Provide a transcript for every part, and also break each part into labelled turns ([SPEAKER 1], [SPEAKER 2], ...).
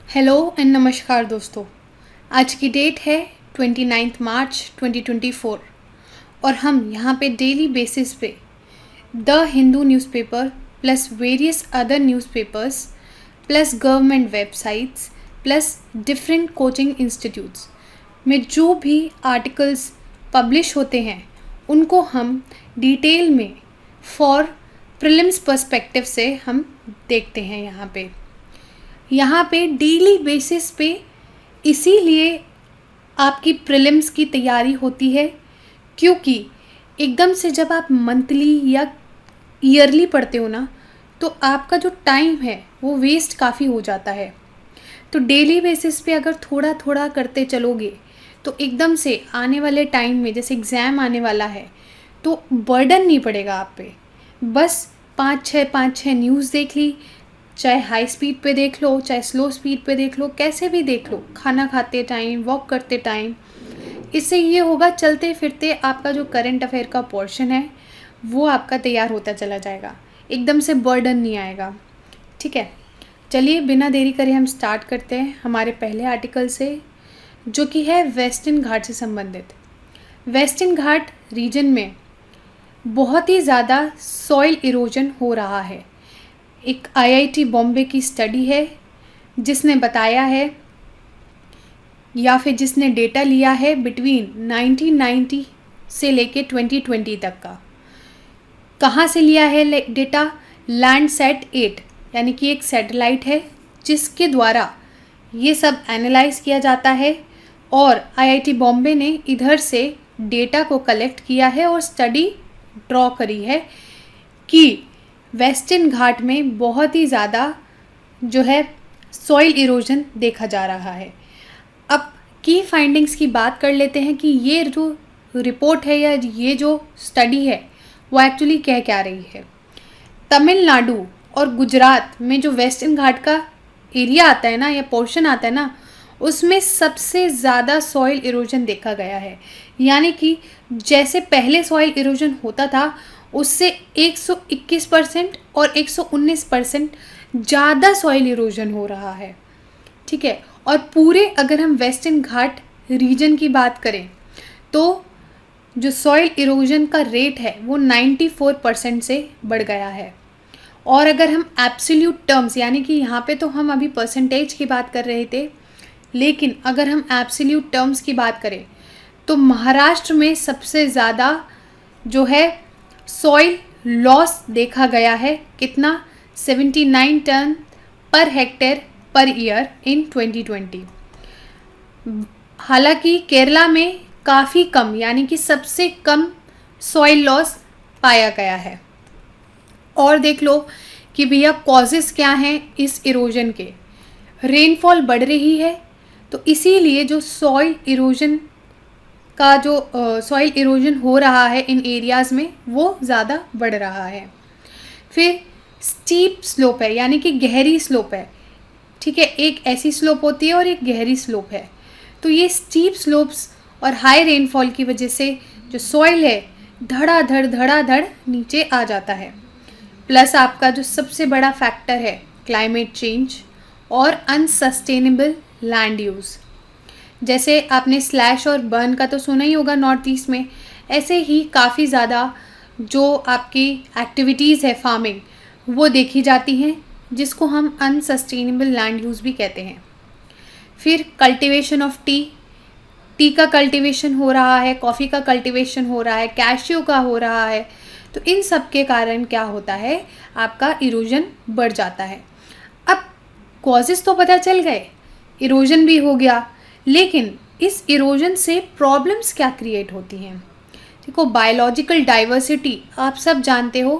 [SPEAKER 1] Hello and नमस्कार दोस्तों। आज की डेट है 29 मार्च 2024 और हम यहाँ पे डेली बेसिस पे the Hindu newspaper plus various other newspapers plus government websites plus different coaching institutes में जो भी आर्टिकल्स पब्लिश होते हैं उनको हम डिटेल में फॉर प्रीलिम्स पर्सपेक्टिव से हम देखते हैं। यहाँ पे डेली बेसिस पे इसीलिए आपकी प्रीलिम्स की तैयारी होती है, क्योंकि एकदम से जब आप मंथली या ईयरली पढ़ते हो ना, तो आपका जो टाइम है वो वेस्ट काफ़ी हो जाता है। तो डेली बेसिस पे अगर थोड़ा थोड़ा करते चलोगे तो एकदम से आने वाले टाइम में, जैसे एग्ज़ाम आने वाला है, तो बर्डन नहीं पड़ेगा आप पे। बस पाँच छः न्यूज़ देख ली, चाहे हाई स्पीड पे देख लो चाहे स्लो स्पीड पे देख लो, कैसे भी देख लो, खाना खाते टाइम, वॉक करते टाइम। इससे ये होगा चलते फिरते आपका जो करंट अफेयर का पोर्शन है वो आपका तैयार होता चला जाएगा, एकदम से बर्डन नहीं आएगा। ठीक है, चलिए बिना देरी करे हम स्टार्ट करते हैं हमारे पहले आर्टिकल से, जो कि है वेस्टर्न घाट से संबंधित। वेस्टर्न घाट रीजन में बहुत ही ज़्यादा सॉइल इरोजन हो रहा है। एक आईआईटी बॉम्बे की स्टडी है जिसने बताया है या फिर जिसने डेटा लिया है बिटवीन 1990 से लेके 2020 तक का। कहाँ से लिया है डेटा? लैंडसैट 8 यानी कि एक सैटेलाइट है जिसके द्वारा ये सब एनालाइज किया जाता है, और आईआईटी बॉम्बे ने इधर से डेटा को कलेक्ट किया है और स्टडी ड्रॉ करी है कि वेस्टर्न घाट में बहुत ही ज़्यादा जो है सॉइल इरोजन देखा जा रहा है। अब की फाइंडिंग्स की बात कर लेते हैं कि ये जो रिपोर्ट है या ये जो स्टडी है वो एक्चुअली कह क्या रही है। तमिलनाडु और गुजरात में जो वेस्टर्न घाट का एरिया आता है ना, या पोर्शन आता है ना, उसमें सबसे ज़्यादा सॉइल इरोजन देखा गया है। यानी कि जैसे पहले सॉइल इरोजन होता था उससे 121% और 119% ज़्यादा सॉइल इरोजन हो रहा है। ठीक है, और पूरे अगर हम वेस्टर्न घाट रीजन की बात करें तो जो सॉइल इरोजन का रेट है वो 94% से बढ़ गया है। और अगर हम एब्सोल्यूट टर्म्स, यानी कि यहाँ पे तो हम अभी परसेंटेज की बात कर रहे थे, लेकिन अगर हम एब्सोल्यूट टर्म्स की बात करें तो महाराष्ट्र में सबसे ज़्यादा जो है सॉइल लॉस देखा गया है। कितना? 79 ton per hectare per year in 2020। हालांकि केरला में काफ़ी कम, यानी कि सबसे कम सॉइल लॉस पाया गया है। और देख लो कि भैया कॉजेस क्या हैं इस इरोजन के। रेनफॉल बढ़ रही है तो इसीलिए जो सॉइल इरोजन का जो सॉइल इरोजन हो रहा है इन एरियाज़ में वो ज़्यादा बढ़ रहा है। फिर स्टीप स्लोप है, यानी कि गहरी स्लोप है। ठीक है, एक ऐसी स्लोप होती है और एक गहरी स्लोप है। तो ये स्टीप स्लोप्स और हाई रेनफॉल की वजह से जो सॉइल है धड़ाधड़ नीचे आ जाता है। प्लस आपका जो सबसे बड़ा फैक्टर है क्लाइमेट चेंज और अनसस्टेनेबल लैंड यूज़। जैसे आपने स्लैश और बर्न का तो सुना ही होगा नॉर्थ ईस्ट में, ऐसे ही काफ़ी ज़्यादा जो आपकी एक्टिविटीज़ है फार्मिंग वो देखी जाती हैं, जिसको हम अनसस्टेनेबल लैंड यूज़ भी कहते हैं। फिर कल्टीवेशन ऑफ टी का कल्टीवेशन हो रहा है, कॉफ़ी का कल्टीवेशन हो रहा है, कैश्यू का हो रहा है। तो इन सब के कारण क्या होता है, आपका इरोजन बढ़ जाता है। अब कॉजेज़ तो पता चल गए, इरोजन भी हो गया, लेकिन इस इरोजन से प्रॉब्लम्स क्या क्रिएट होती हैं। देखो, बायोलॉजिकल डाइवर्सिटी आप सब जानते हो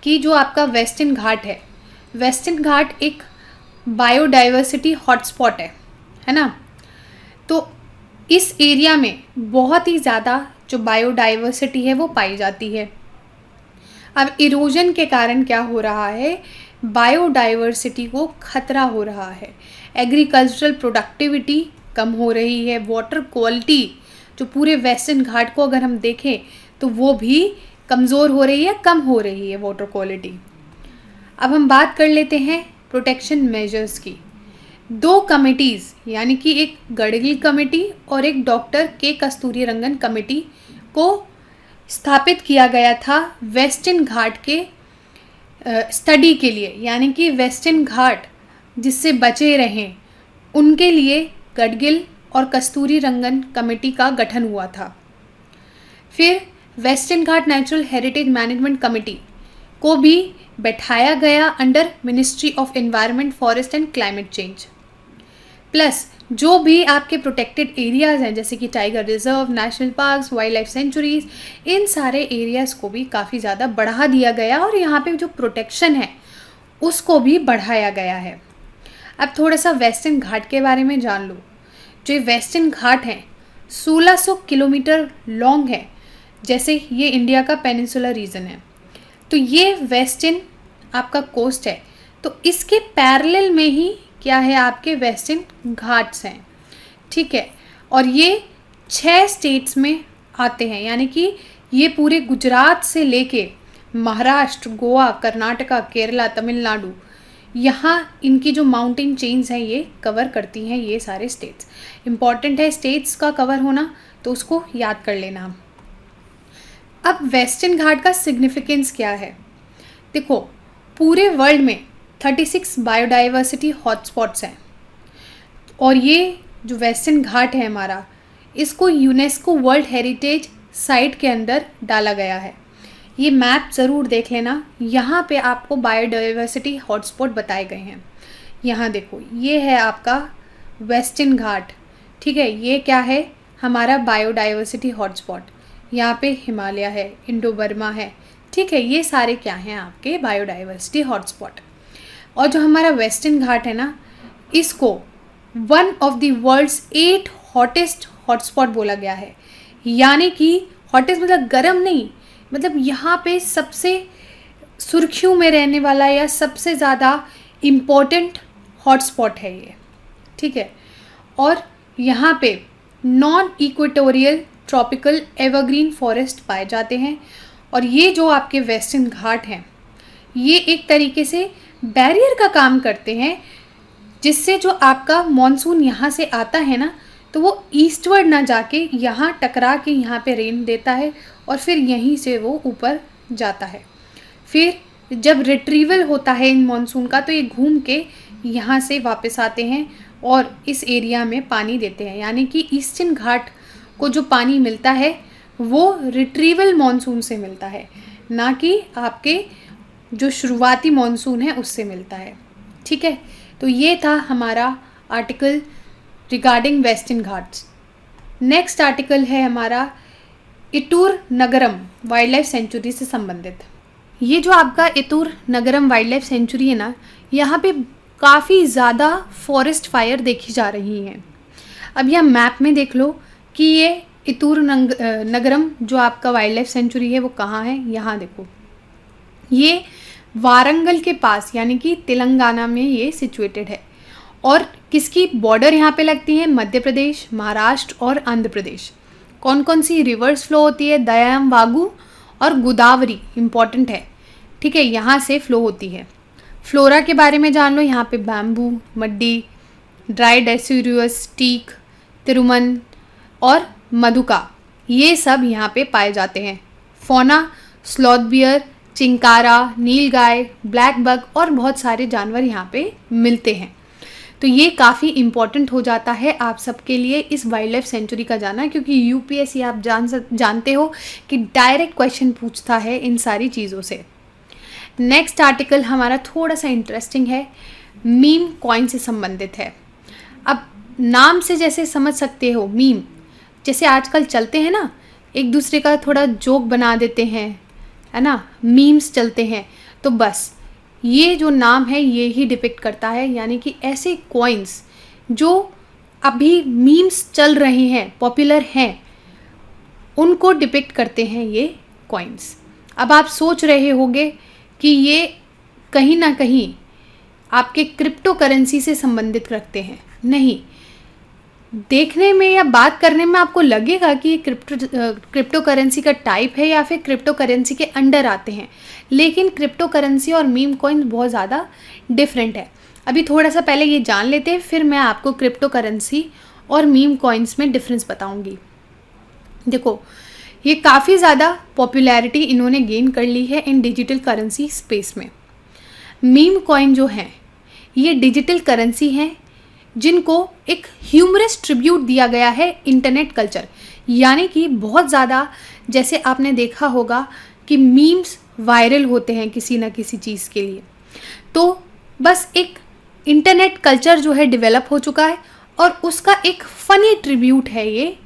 [SPEAKER 1] कि जो आपका वेस्टर्न घाट है, वेस्टर्न घाट एक बायोडाइवर्सिटी हॉटस्पॉट है ना। तो इस एरिया में बहुत ही ज़्यादा जो बायोडाइवर्सिटी है वो पाई जाती है। अब इरोजन के कारण क्या हो रहा है, बायोडाइवर्सिटी को खतरा हो रहा है, एग्रीकल्चरल प्रोडक्टिविटी कम हो रही है, वाटर क्वालिटी जो पूरे वेस्टर्न घाट को अगर हम देखें तो वो भी कमज़ोर हो रही है, कम हो रही है वाटर क्वालिटी। अब हम बात कर लेते हैं प्रोटेक्शन मेजर्स की। दो कमिटीज़ यानी कि एक गडगिल कमेटी और एक डॉक्टर के कस्तूरीरंगन कमेटी को स्थापित किया गया था वेस्टर्न घाट के स्टडी के लिए, यानी कि वेस्टर्न घाट जिससे बचे रहें उनके लिए गडगिल और कस्तूरीरंगन कमेटी का गठन हुआ था। फिर western Ghat natural heritage management committee को भी बैठाया गया under ministry of environment, forest and climate change. Plus जो भी आपके प्रोटेक्टेड एरियाज़ हैं जैसे कि tiger reserve, national parks, wild life sanctuaries, इन सारे एरियाज़ को भी काफ़ी ज़्यादा बढ़ा दिया गया और यहाँ पे जो प्रोटेक्शन है उसको भी बढ़ाया गया है। अब थोड़ा सा वेस्टर्न घाट के बारे में जान लो। जो ये वेस्टर्न घाट हैं 1600 किलोमीटर लॉन्ग है, जैसे ये इंडिया का पेनिनसुलर रीजन है, तो ये वेस्टर्न आपका कोस्ट है, तो इसके पैरेलल में ही क्या है आपके वेस्टर्न घाट्स हैं, ठीक है। और ये 6 स्टेट्स में आते हैं, यानी कि ये पूरे गुजरात से लेके महाराष्ट्र, गोवा, कर्नाटका, केरला, तमिलनाडु, यहाँ इनकी जो माउंटेन चेन्स हैं ये कवर करती हैं ये सारे स्टेट्स। इम्पॉर्टेंट है स्टेट्स का कवर होना, तो उसको याद कर लेना। अब वेस्टर्न घाट का सिग्निफिकेंस क्या है? देखो, पूरे वर्ल्ड में 36 बायोडाइवर्सिटी हॉटस्पॉट्स हैं और ये जो वेस्टर्न घाट है हमारा, इसको यूनेस्को वर्ल्ड हेरिटेज साइट के अंदर डाला गया है। ये मैप ज़रूर देख लेना, यहाँ पे आपको बायोडाइवर्सिटी हॉटस्पॉट बताए गए हैं। यहाँ देखो, ये है आपका वेस्टर्न घाट, ठीक है। ये क्या है हमारा बायोडाइवर्सिटी हॉटस्पॉट। यहाँ पे हिमालय है, इंडो बर्मा है, ठीक है। ये सारे क्या हैं आपके बायोडाइवर्सिटी हॉटस्पॉट। और जो हमारा वेस्टर्न घाट है ना, इसको one of the world's 8 hottest hotspot बोला गया है। यानी कि हॉटेस्ट मतलब गर्म नहीं, मतलब यहाँ पे सबसे सुर्खियों में रहने वाला या सबसे ज़्यादा इम्पोर्टेंट हॉटस्पॉट है ये, ठीक है। और यहाँ पे non equatorial tropical evergreen forest पाए जाते हैं। और ये जो आपके वेस्टर्न घाट हैं, ये एक तरीके से बैरियर का काम करते हैं, जिससे जो आपका मॉनसून यहाँ से आता है ना, तो वो ईस्टवर्ड ना जाके यहाँ टकरा के यहाँ पे रेन देता है और फिर यहीं से वो ऊपर जाता है। फिर जब रिट्रीवल होता है इन मॉनसून का, तो ये घूम के यहाँ से वापस आते हैं और इस एरिया में पानी देते हैं। यानी कि ईस्टर्न घाट को जो पानी मिलता है वो रिट्रीवल मॉनसून से मिलता है, ना कि आपके जो शुरुआती मॉनसून है उससे मिलता है, ठीक है। तो ये था हमारा article regarding western Ghats. Next article है हमारा इतूर नगरम वाइल्ड लाइफ सेंचुरी से संबंधित। ये जो आपका इतूर नगरम वाइल्ड लाइफ सेंचुरी है ना, यहाँ पे काफ़ी ज़्यादा फॉरेस्ट फायर देखी जा रही हैं। अब यह मैप में देख लो कि ये इतूर नगरम जो आपका वाइल्ड लाइफ सेंचुरी है वो कहाँ है। यहाँ देखो, ये वारंगल के पास यानी कि तेलंगाना में ये सिचुएटेड है। और किसकी बॉर्डर यहाँ पे लगती है? मध्य प्रदेश, महाराष्ट्र और आंध्र प्रदेश। कौन कौन सी रिवर्स फ्लो होती है? दयाम, वागू और गोदावरी इम्पॉर्टेंट है, ठीक है, यहाँ से फ्लो होती है। फ्लोरा के बारे में जान लो, यहाँ पे बैम्बू, मड्डी, ड्राई डेसिडुअस, टीक, तिरुमन और मधुका, ये सब यहाँ पे पाए जाते हैं। Fauna, sloth bear, chinkara, nilgai, black buck और बहुत सारे जानवर यहाँ पे मिलते हैं। तो ये काफ़ी इम्पॉर्टेंट हो जाता है आप सबके लिए इस वाइल्ड लाइफ सेंचुरी का जाना, क्योंकि यूपीएससी आप जानते हो कि डायरेक्ट क्वेश्चन पूछता है इन सारी चीज़ों से। नेक्स्ट आर्टिकल हमारा थोड़ा सा इंटरेस्टिंग है, मीम कॉइन से संबंधित है। अब नाम से जैसे समझ सकते हो, मीम जैसे आजकल चलते हैं ना, एक दूसरे का थोड़ा जोक बना देते हैं, है ना, मीम्स चलते हैं, तो बस ये जो नाम है ये ही डिपिक्ट करता है। यानी कि ऐसे कॉइन्स जो अभी मीम्स चल रहे हैं, पॉपुलर हैं, उनको डिपिक्ट करते हैं ये कॉइन्स। अब आप सोच रहे होंगे कि ये कहीं ना कहीं आपके क्रिप्टो करेंसी से संबंधित रखते हैं। नहीं, देखने में या बात करने में आपको लगेगा कि ये क्रिप्टो करेंसी का टाइप है या फिर क्रिप्टो करेंसी के अंडर आते हैं, लेकिन क्रिप्टो करेंसी और मीम कॉइन बहुत ज़्यादा डिफरेंट है। अभी थोड़ा सा पहले ये जान लेते हैं, फिर मैं आपको क्रिप्टो करेंसी और मीम कॉइन्स में डिफरेंस बताऊंगी। देखो, ये काफ़ी ज़्यादा पॉपुलैरिटी इन्होंने गेन कर ली है इन डिजिटल करेंसी स्पेस में। मीम कॉइन जो हैं ये डिजिटल करेंसी हैं जिनको एक ह्यूमरस ट्रिब्यूट दिया गया है इंटरनेट कल्चर, यानी कि बहुत ज़्यादा, जैसे आपने देखा होगा कि मीम्स वायरल होते हैं किसी ना किसी चीज़ के लिए, तो बस एक इंटरनेट कल्चर जो है डेवलप हो चुका है और उसका एक फ़नी ट्रिब्यूट है ये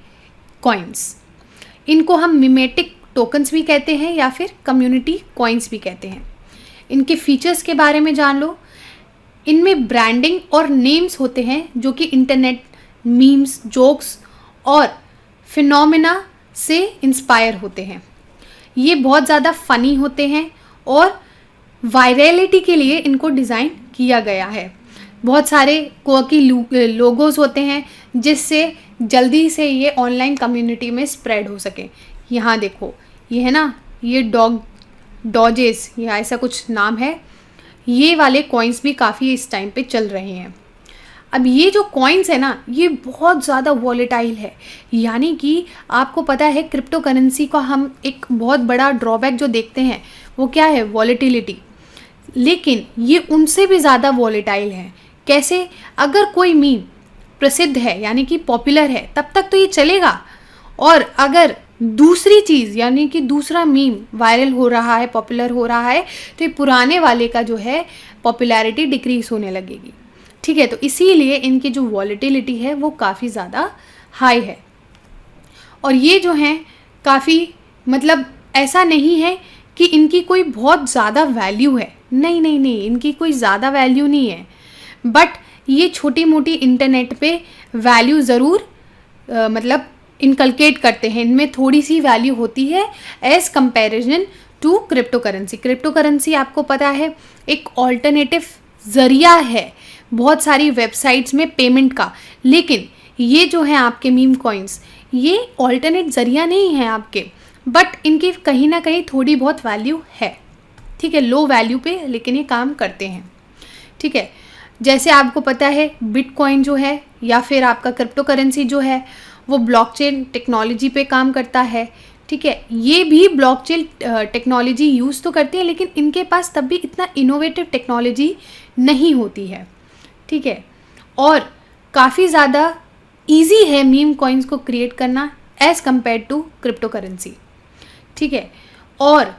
[SPEAKER 1] कॉइन्स। इनको हम मिमेटिक टोकन्स भी कहते हैं या फिर कम्युनिटी कॉइन्स भी कहते हैं। इनके फीचर्स के बारे में जान लो। इनमें ब्रांडिंग और नेम्स होते हैं जो कि इंटरनेट मीम्स, जोक्स और फिनोमेना से इंस्पायर होते हैं। ये बहुत ज़्यादा फ़नी होते हैं और वायरलिटी के लिए इनको डिज़ाइन किया गया है। बहुत सारे क्वर्की लोगोस होते हैं जिससे जल्दी से ये ऑनलाइन कम्युनिटी में स्प्रेड हो सके। यहाँ देखो, ये है ना, ये डॉजेस या ऐसा कुछ नाम है, ये वाले कॉइन्स भी काफ़ी इस टाइम पे चल रहे हैं। अब ये जो कॉइन्स है ना, ये बहुत ज़्यादा वॉलेटाइल है, यानी कि आपको पता है क्रिप्टो करेंसी का हम एक बहुत बड़ा ड्रॉबैक जो देखते हैं वो क्या है, वॉलेटिलिटी। लेकिन ये उनसे भी ज़्यादा वॉलेटाइल है। कैसे? अगर कोई मीम प्रसिद्ध है यानी कि पॉपुलर है तब तक तो ये चलेगा, और अगर दूसरी चीज़ यानी कि दूसरा मीम वायरल हो रहा है, पॉपुलर हो रहा है, तो ये पुराने वाले का जो है पॉपुलैरिटी डिक्रीज होने लगेगी। ठीक है, तो इसीलिए इनकी जो वॉलेटिलिटी है वो काफ़ी ज़्यादा हाई है। और ये जो हैं काफ़ी, मतलब ऐसा नहीं है कि इनकी कोई बहुत ज़्यादा वैल्यू है, नहीं नहीं नहीं, इनकी कोई ज़्यादा वैल्यू नहीं है, बट ये छोटी मोटी इंटरनेट पे वैल्यू ज़रूर मतलब इनकलकेट करते हैं। इनमें थोड़ी सी वैल्यू होती है as comparison to crypto currency. Crypto currency आपको पता है एक ऑल्टरनेटिव ज़रिया है बहुत सारी वेबसाइट्स में पेमेंट का, लेकिन ये जो है आपके मीम कॉइन्स, ये ऑल्टरनेट ज़रिया नहीं है आपके, बट इनकी कहीं ना कहीं थोड़ी बहुत वैल्यू है। ठीक है, लो वैल्यू पे, लेकिन ये काम करते हैं। ठीक है, जैसे आपको पता है बिटकॉइन जो है या फिर आपका क्रिप्टो करेंसी जो है वो ब्लॉकचेन टेक्नोलॉजी पे काम करता है। ठीक है, ये भी ब्लॉकचेन टेक्नोलॉजी यूज़ तो करते हैं, लेकिन इनके पास तब भी इतना इनोवेटिव टेक्नोलॉजी नहीं होती है। ठीक है, और काफ़ी ज़्यादा ईजी है मीम कॉइन्स को क्रिएट करना as compare to crypto currency. ठीक है, और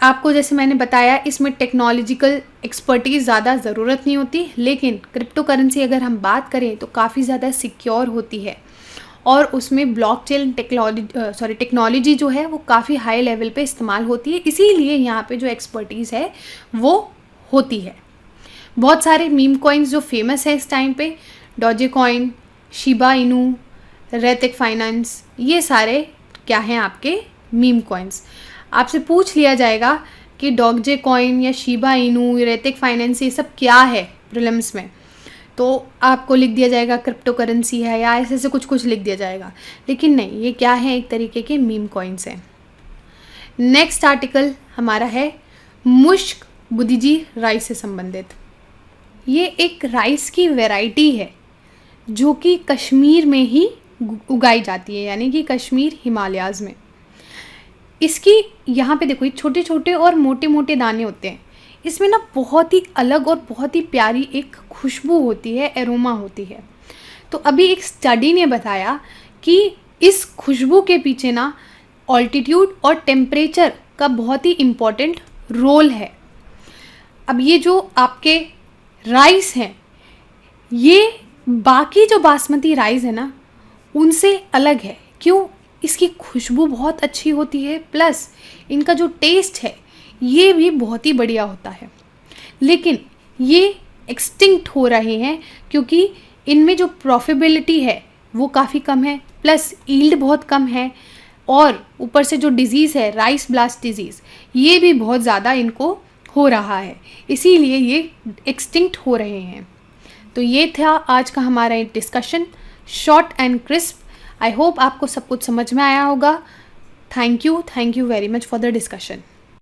[SPEAKER 1] आपको जैसे मैंने बताया इसमें टेक्नोलॉजिकल एक्सपर्टीज़ ज़्यादा ज़रूरत नहीं होती, लेकिन क्रिप्टो करेंसी अगर हम बात करें तो काफ़ी ज़्यादा सिक्योर होती है और उसमें ब्लॉकचेन टेक्नोलॉजी जो है वो काफ़ी हाई लेवल पे इस्तेमाल होती है, इसीलिए यहाँ पे जो एक्सपर्टीज़ है वो होती है। बहुत सारे मीम कॉइन्स जो फेमस है इस टाइम पे, Doge coin, Shiba Inu, रेतिक finance, ये सारे क्या हैं आपके मीम कॉइन्स। आपसे पूछ लिया जाएगा कि डॉजे कॉइन या शिबा इनू, रेतिक फाइनेंस, ये सब क्या है प्रीलिम्स में, तो आपको लिख दिया जाएगा क्रिप्टो करेंसी है या ऐसे ऐसे कुछ लिख दिया जाएगा, लेकिन नहीं, ये क्या है, एक तरीके के मीम कॉइन्स हैं। नेक्स्ट आर्टिकल हमारा है मुश्क बुदिजी राइस से संबंधित। ये एक राइस की वैरायटी है जो कि कश्मीर में ही उगाई जाती है, यानी कि कश्मीर हिमालयाज़ में। इसकी यहाँ पे देखो, ये छोटे छोटे और मोटे मोटे दाने होते हैं। इसमें ना बहुत ही अलग और बहुत ही प्यारी एक खुशबू होती है, एरोमा होती है। तो अभी एक स्टडी ने बताया कि इस खुशबू के पीछे ना ऑल्टीट्यूड और टेम्परेचर का बहुत ही इम्पॉर्टेंट रोल है। अब ये जो आपके राइस हैं, ये बाकी जो बासमती राइस है ना उनसे अलग है। क्यों? इसकी खुशबू बहुत अच्छी होती है, प्लस इनका जो टेस्ट है ये भी बहुत ही बढ़िया होता है। लेकिन ये एक्सटिंक्ट हो रहे हैं क्योंकि इनमें जो प्रॉफिटेबिलिटी है वो काफ़ी कम है, प्लस यील्ड बहुत कम है, और ऊपर से जो डिज़ीज़ है राइस ब्लास्ट डिज़ीज़, ये भी बहुत ज़्यादा इनको हो रहा है, इसीलिए ये एक्सटिंक्ट हो रहे हैं। तो ये था आज का हमारा discussion, short and crisp. I hope आपको सब कुछ समझ में आया होगा। Thank you very much for the discussion.